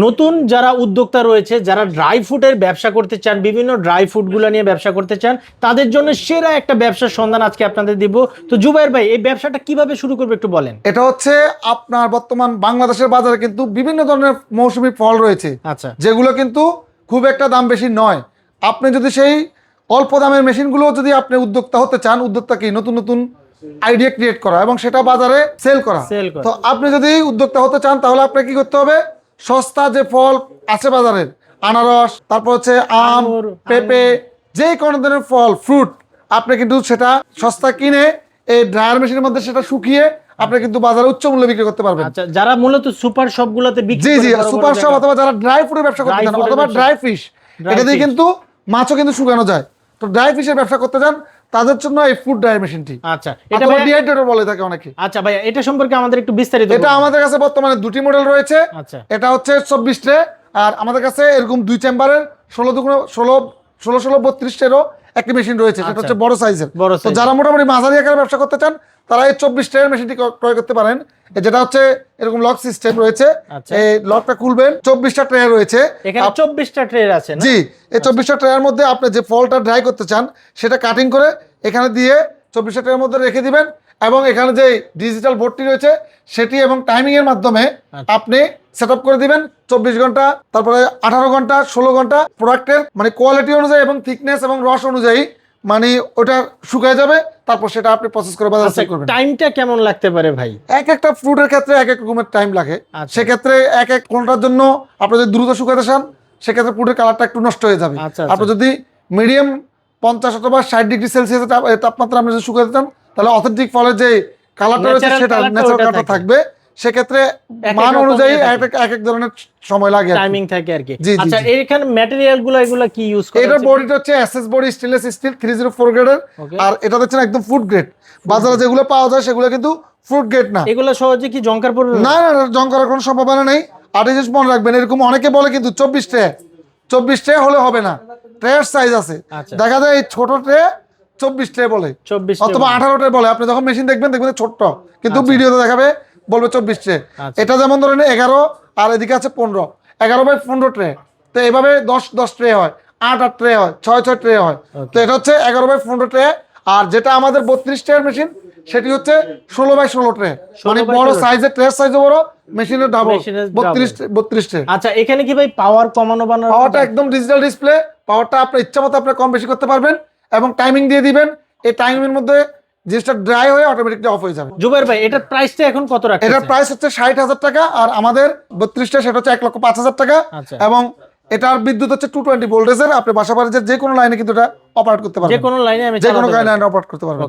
নতুন যারা উদ্যোক্তা রয়েছে, যারা ড্রাই ফ্রুটের ব্যবসা করতে চান, বিভিন্ন ড্রাই ফ্রুটগুলো নিয়ে ব্যবসা করতে চান, তাদের জন্য সেরা একটা ব্যবসার সন্ধান আজকে আপনাদের দিব। তো জুবাইর ভাই, এই ব্যবসাটা কিভাবে শুরু করবে একটু বলেন। এটা হচ্ছে আপনার বর্তমান বাংলাদেশের বাজারে কিন্তু বিভিন্ন ধরনের মৌসুমী ফল রয়েছে, আচ্ছা, যেগুলো কিন্তু খুব একটা দাম বেশি নয়। আপনি যদি সেই অল্প দামের মেশিনগুলো যদি আপনি উদ্যোক্তা হতে চান, উদ্যোক্তা কি নতুন নতুন আইডিয়া ক্রিয়েট করা এবং সেটা বাজারে সেল করা। তো আপনি যদি উদ্যোক্তা হতে চান তাহলে আপনাকে কি করতে হবে, সস্তা যে ফল আছে বাজারের, আনারস, তারপর হচ্ছে আম, পেঁপে, যে কোনো ধরনের ফল ফ্রুট, আপনি কিন্তু সেটা সস্তা কিনে এই ড্রায়ার মেশিনের মধ্যে সেটা শুকিয়ে আপনি কিন্তু বাজারে উচ্চ মূল্যে বিক্রি করতে পারবেন। আচ্ছা, যারা মূলত সুপার শপগুলোতে বিক্রি জি করে, জি, বড় বড় সুপার শপ জায়গায়, অথবা যারা ড্রাই ফ্রুটের ব্যবসা করতে চান অথবা ড্রাই ফিশ, এটা দিয়ে কিন্তু মাছও কিন্তু শুকানো যায়। তো ড্রাই ফিশের ব্যবসা করতে চান তাদের জন্য এই ফুড ড্রাই মেশিনটি। আচ্ছা, এটা অথবা ডিহাইড্রেটর বলে থাকে অনেকে। আচ্ছা ভাই, এটা সম্পর্কে আমাদের একটু বিস্তারিত এটা আমাদের কাছে বর্তমানে দুটি মডেল রয়েছে। আচ্ছা, এটা হচ্ছে 24 ট্রে, আর আমাদের কাছে এরকম দুই চেম্বারের 16 32 একটি মেশিন রয়েছে, সেটা হচ্ছে বড় সাইজের। তো যারা মোটামুটি মাঝারি আকারের ব্যবসা করতে চান তারা এই 24 ট্রের মেশিনটি ক্রয় করতে পারেন, যেটা হচ্ছে এরকম লক সিস্টেম রয়েছে। এই লকটা খুলবেন, 24টা ট্রে রয়েছে, এখানে 24টা ট্রে আছে না? জি, এই 24টা ট্রের মধ্যে আপনি যে ফলটা ড্রাই করতে চান সেটা কাটিং করে এখানে দিয়ে 24টা ট্রের মধ্যে রেখে দিবেন, এবং এখানে যে ডিজিটাল বোর্ডটি রয়েছে সেটি এবং টাইমিং এর মাধ্যমে আপনি সেটআপ করে দিবেন 24 ঘন্টা, তারপরে 18 ঘন্টা, 16 ঘন্টা প্রোডাক্টের মানে কোয়ালিটি অনুযায়ী এবং থিকনেস এবং রস অনুযায়ী মানে ওটা শুকায় যাবে, তারপর সেটা আপনি প্রসেস করে বাজারে সেল করবেন। টাইমটা কেমন লাগতে পারে ভাই? এক একটা ফ্রুটের ক্ষেত্রে এক এক রকমের টাইম লাগে। সেক্ষেত্রে এক এক কোনটার জন্য আপনি যদি দ্রুত শুকাতে চান সেক্ষেত্রে ফ্রুটের কালারটা একটু নষ্ট হয়ে যাবে। আপনি যদি মিডিয়াম 50 অথবা 60 ডিগ্রি সেলসিয়াস তাপমাত্রা আপনি যদি শুকাতে চান তাহলে অথেন্টিক ফলের যে কালারটা রয়েছে সেটা ন্যাচারাল কালারটা থাকবে। সেক্ষেত্রে মান অনুযায়ী এক এক ধরনের সময় লাগে, টাইমিং থাকে আর কি। আচ্ছা, এখানে ম্যাটেরিয়াল গুলো এগুলো কি ইউজ করা? এটার বডিটা হচ্ছে এসএস বডি, স্টেনলেস স্টিল 304 গ্রেডের, আর এটা হচ্ছে একদম ফুড গ্রেড। বাজারে যেগুলো পাওয়া যায় সেগুলো কিন্তু ফুড গ্রেড না। এগুলো সহজে কি জংকার পড়বে? না না, জং করার কোনো সম্ভাবনা নেই। আর এই জিনিস মনে রাখবেন, এরকম অনেকে বলে কিন্তু 24 ট্রে হলে হবে না, ট্রের সাইজ আছে। দেখা যায় এই ছোট ট্রে 24 ট্রে বলে, অথবা 18 ট্রে বলে। আপনি যখন মেশিন দেখবেন ছোট্ট, কিন্তু ভিডিওতে দেখাবে বলবে 24 ট্রে। এটা যেমন ধরেন 11, আর এদিকে আছে 15, 11/15 ট্রে। তো এইভাবে 10 ট্রে হয়, 8 ট্রে হয়, 6 ট্রে হয়। তো এটা হচ্ছে 11/15 ট্রে। আর যেটা আমাদের 32 ট্রের মেশিন সেটি হচ্ছে 16/16 ট্রে, মানে বড় সাইজের, ট্রের সাইজও বড়, মেশিনের ডাবল 32 ট্রে। আচ্ছা, এখানে কি ভাই পাওয়ার কমানো বানানো? পাওয়ারটা একদম ডিজিটাল ডিসপ্লে, পাওয়ারটা আপনার ইচ্ছা মতো আপনি কম বেশি করতে পারবেন, এবং টাইমিং দিয়ে দিবেন। এই টাইমের মধ্যে জিনিসটা ড্রাই হয়ে অটোমেটিকলি অফ হয়ে যাবে। জুবাইর ভাই, এটার প্রাইসটা এখন কত রাখছেন? এটার প্রাইস হচ্ছে 60,000 টাকা, আর আমাদের 32টা সেটা হচ্ছে 1,05,000 টাকা। এবং এটার বিদ্যুৎ হচ্ছে 220 ভোল্টেজের। আপনি বাসা বাড়ির যে কোনো লাইনে কিন্তু এটা অপারেট করতে পারবেন, যে কোনো লাইনে অপারেট করতে পারবেন।